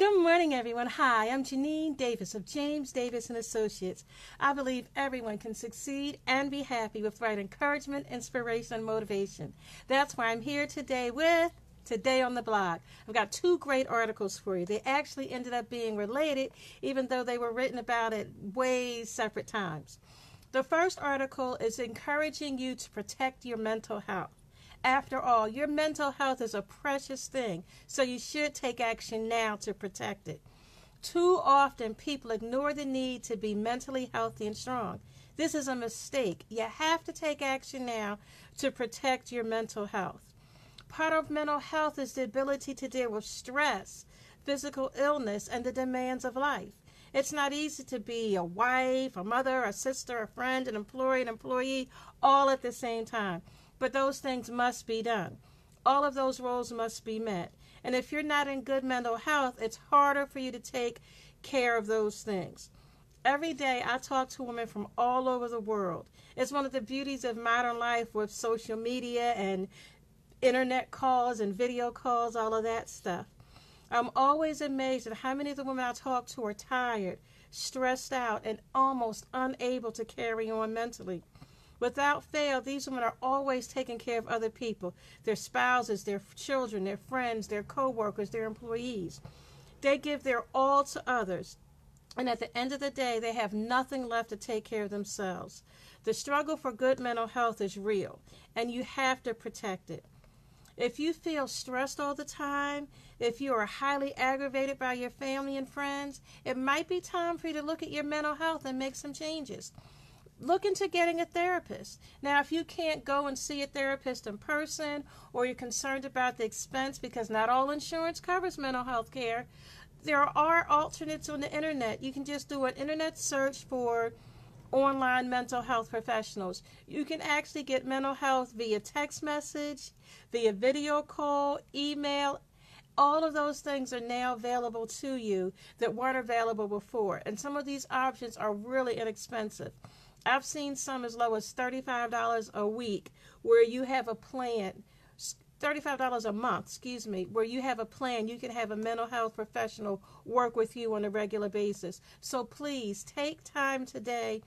Good morning, everyone. Hi, I'm Janine Davis of James Davis and Associates. I believe everyone can succeed and be happy with right encouragement, inspiration, and motivation. That's why I'm here today with Today on the Blog. I've got two great articles for you. They actually ended up being related, even though they were written about at way separate times. The first article is encouraging you to protect your mental health. After all, your mental health is a precious thing, so you should take action now to protect it. Too often, people ignore the need to be mentally healthy and strong. This is a mistake. You have to take action now to protect your mental health. Part of mental health is the ability to deal with stress, physical illness, and the demands of life. It's not easy to be a wife, a mother, a sister, a friend, an employee, all at the same time. But those things must be done. All of those roles must be met. And if you're not in good mental health, it's harder for you to take care of those things. Every day I talk to women from all over the world. It's one of the beauties of modern life with social media and internet calls and video calls, all of that stuff. I'm always amazed at how many of the women I talk to are tired, stressed out, and almost unable to carry on mentally. Without fail, these women are always taking care of other people, their spouses, their children, their friends, their co-workers, their employees. They give their all to others, and at the end of the day, they have nothing left to take care of themselves. The struggle for good mental health is real, and you have to protect it. If you feel stressed all the time, if you are highly aggravated by your family and friends, it might be time for you to look at your mental health and make some changes. Look into getting a therapist. Now, if you can't go and see a therapist in person, or you're concerned about the expense because not all insurance covers mental health care, there are alternates on the internet. You can just do an internet search for online mental health professionals. You can actually get mental health via text message, via video call, email. All of those things are now available to you that weren't available before. And some of these options are really inexpensive. I've seen some as low as $35 a week where you have a plan, $35 a month, where you have a plan. You can have a mental health professional work with you on a regular basis. So please take time today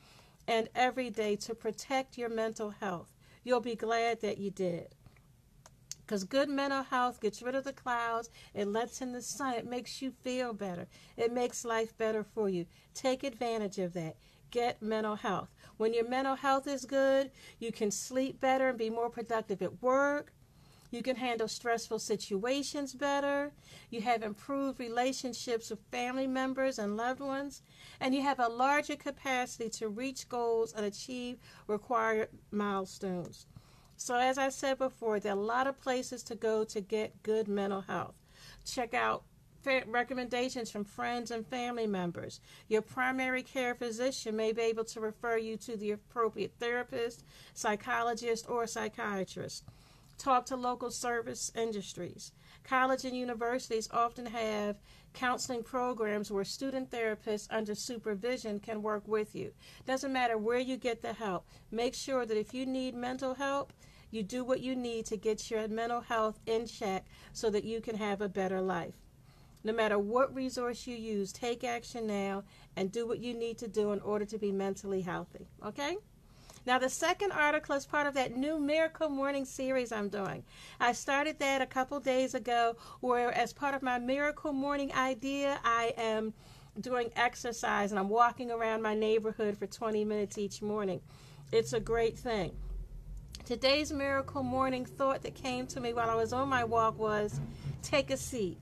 and every day to protect your mental health. You'll be glad that you did. Because good mental health gets rid of the clouds. It lets in the sun. It makes you feel better. It makes life better for you. Take advantage of that. Get mental health. When your mental health is good, you can sleep better and be more productive at work. You can handle stressful situations better. You have improved relationships with family members and loved ones. And you have a larger capacity to reach goals and achieve required milestones. So as I said before, there are a lot of places to go to get good mental health. Check out recommendations from friends and family members. Your primary care physician may be able to refer you to the appropriate therapist, psychologist, or psychiatrist. Talk to local service industries. College and universities often have counseling programs where student therapists under supervision can work with you. Doesn't matter where you get the help. Make sure that if you need mental help, you do what you need to get your mental health in check so that you can have a better life. No matter what resource you use, take action now and do what you need to do in order to be mentally healthy. Okay? Now, the second article is part of that new Miracle Morning series I'm doing. I started that a couple days ago where, as part of my Miracle Morning idea, I am doing exercise and I'm walking around my neighborhood for 20 minutes each morning. It's a great thing. Today's Miracle Morning thought that came to me while I was on my walk was, take a seat.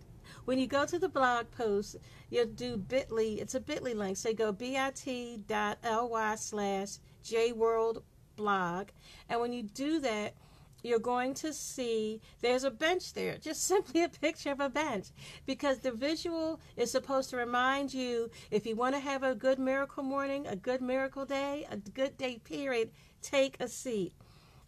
When you go to the blog post, you'll do bit.ly. It's a bit.ly link. So you go bit.ly/jworldblog. And when you do that, you're going to see there's a bench there. Just simply a picture of a bench. Because the visual is supposed to remind you, if you want to have a good miracle morning, a good miracle day, a good day period, take a seat.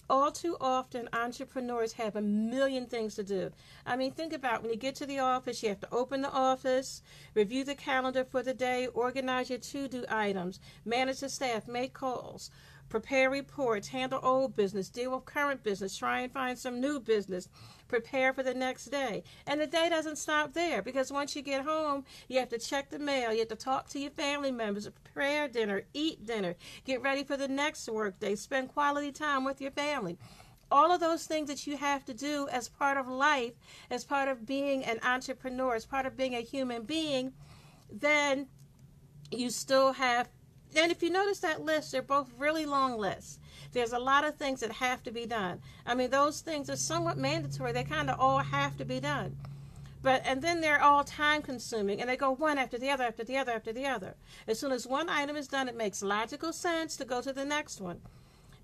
All too often, entrepreneurs have a million things to do. I mean, think about when you get to the office, you have to open the office, review the calendar for the day, organize your to-do items, manage the staff, make calls, prepare reports, handle old business, deal with current business, try and find some new business, prepare for the next day. And the day doesn't stop there, because once you get home, you have to check the mail, you have to talk to your family members, prepare dinner, eat dinner, get ready for the next work day, spend quality time with your family. All of those things that you have to do as part of life, as part of being an entrepreneur, as part of being a human being, then you still have, and if you notice that list, they're both really long lists. There's a lot of things that have to be done. I mean, those things are somewhat mandatory. They kind of all have to be done. And then they're all time consuming, and they go one after the other, after the other, after the other. As soon as one item is done, it makes logical sense to go to the next one.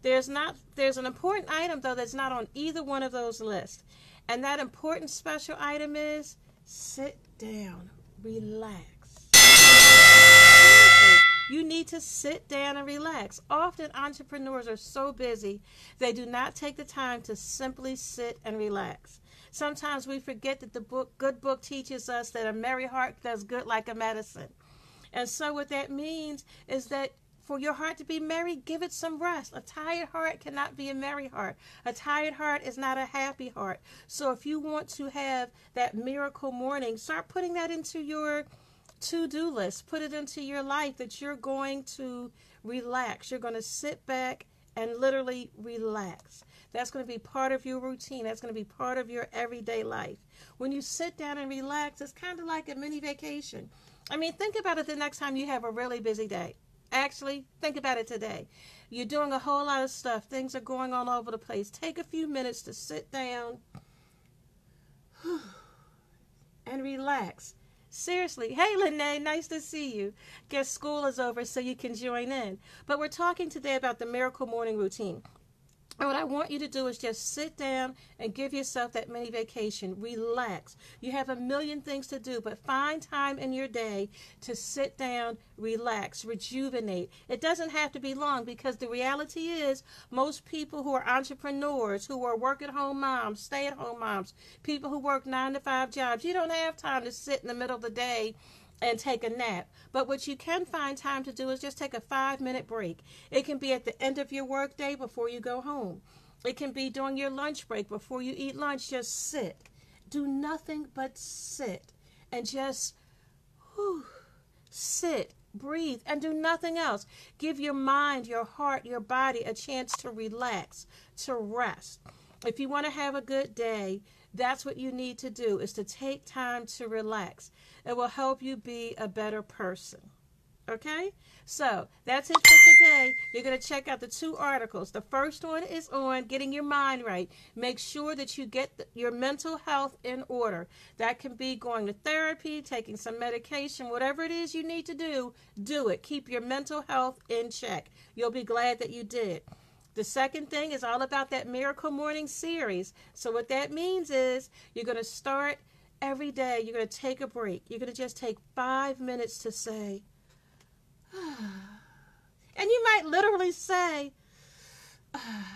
There's an important item, though, that's not on either one of those lists. And that important special item is sit down, relax. You need to sit down and relax. Often entrepreneurs are so busy, they do not take the time to simply sit and relax. Sometimes we forget that the good book teaches us that a merry heart does good like a medicine. And so what that means is that for your heart to be merry, give it some rest. A tired heart cannot be a merry heart. A tired heart is not a happy heart. So if you want to have that miracle morning, start putting that into your to-do list. Put it into your life that you're going to relax. You're going to sit back and literally relax. That's going to be part of your routine. That's going to be part of your everyday life. When you sit down and relax, it's kind of like a mini vacation. I mean, think about it the next time you have a really busy day. Actually, think about it today. You're doing a whole lot of stuff. Things are going all over the place. Take a few minutes to sit down and relax. Seriously. Hey, Lene, nice to see you. Guess school is over so you can join in. But we're talking today about the miracle morning routine. And what I want you to do is just sit down and give yourself that mini vacation. Relax. You have a million things to do, but find time in your day to sit down, relax, rejuvenate. It doesn't have to be long, because the reality is most people who are entrepreneurs, who are work-at-home moms, stay-at-home moms, people who work 9-to-5 jobs, you don't have time to sit in the middle of the day and take a nap. But what you can find time to do is just take a 5-minute break. It can be at the end of your workday before you go home. It can be during your lunch break before you eat lunch. Just sit. Do nothing but sit. And just sit, breathe, and do nothing else. Give your mind, your heart, your body a chance to relax, to rest. If you want to have a good day, that's what you need to do, is to take time to relax. It will help you be a better person. Okay? So, that's it for today. You're going to check out the 2 articles. The first one is on getting your mind right. Make sure that you get your mental health in order. That can be going to therapy, taking some medication, whatever it is you need to do, do it. Keep your mental health in check. You'll be glad that you did. The second thing is all about that Miracle Morning series. So what that means is you're going to start every day. You're going to take a break. You're going to just take 5 minutes to say, and you might literally say,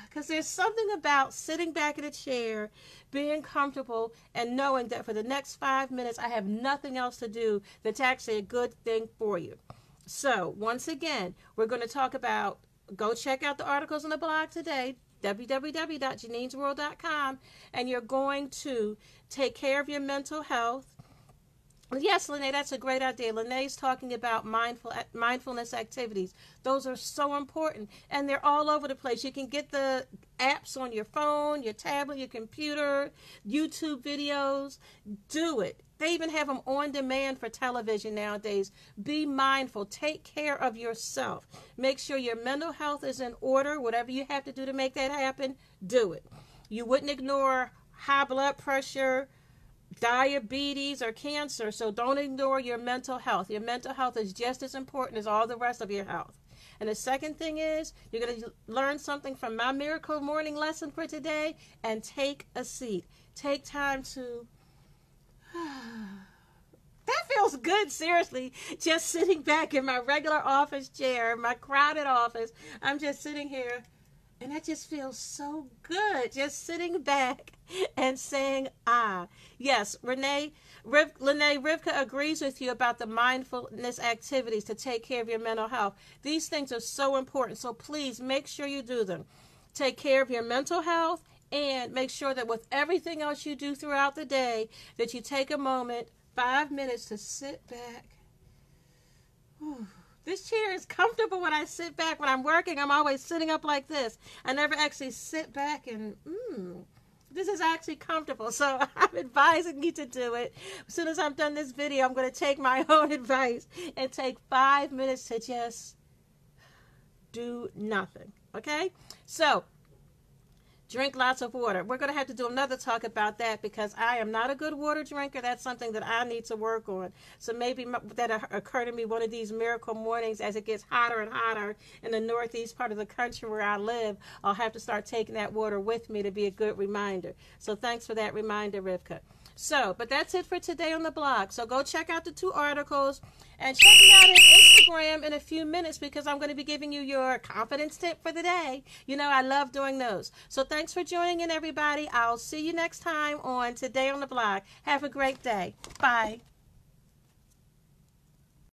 because there's something about sitting back in a chair, being comfortable, and knowing that for the next 5 minutes I have nothing else to do that's actually a good thing for you. So once again, we're going to talk about, go check out the articles on the blog today, www.janinesworld.com, and you're going to take care of your mental health. Yes, Lene, that's a great idea. Lene's talking about mindfulness activities. Those are so important, and they're all over the place. You can get the apps on your phone, your tablet, your computer, YouTube videos. Do it. They even have them on demand for television nowadays. Be mindful. Take care of yourself. Make sure your mental health is in order. Whatever you have to do to make that happen, do it. You wouldn't ignore high blood pressure, diabetes, or cancer, so don't ignore your mental health. Your mental health is just as important as all the rest of your health. And the second thing is, you're going to learn something from my Miracle Morning lesson for today, and take a seat. Take time to... That feels good, seriously. Just sitting back in my regular office chair, my crowded office. I'm just sitting here, and that just feels so good. Just sitting back and saying, ah. Yes, Lene Rivka agrees with you about the mindfulness activities to take care of your mental health. These things are so important, so please make sure you do them. Take care of your mental health And make sure that with everything else you do throughout the day, that you take a moment, 5 minutes, to sit back. Whew. This chair is comfortable when I sit back. When I'm working, I'm always sitting up like this. I never actually sit back and, this is actually comfortable. So I'm advising you to do it. As soon as I'm done this video, I'm going to take my own advice and take 5 minutes to just do nothing. Okay? So, drink lots of water. We're going to have to do another talk about that because I am not a good water drinker. That's something that I need to work on. So maybe that occur to me one of these miracle mornings as it gets hotter and hotter in the northeast part of the country where I live. I'll have to start taking that water with me to be a good reminder. So thanks for that reminder, Rivka. So, but that's it for today on the blog. So go check out the 2 articles and check me out on Instagram in a few minutes because I'm going to be giving you your confidence tip for the day. You know, I love doing those. So thanks for joining in, everybody. I'll see you next time on Today on the Blog. Have a great day. Bye.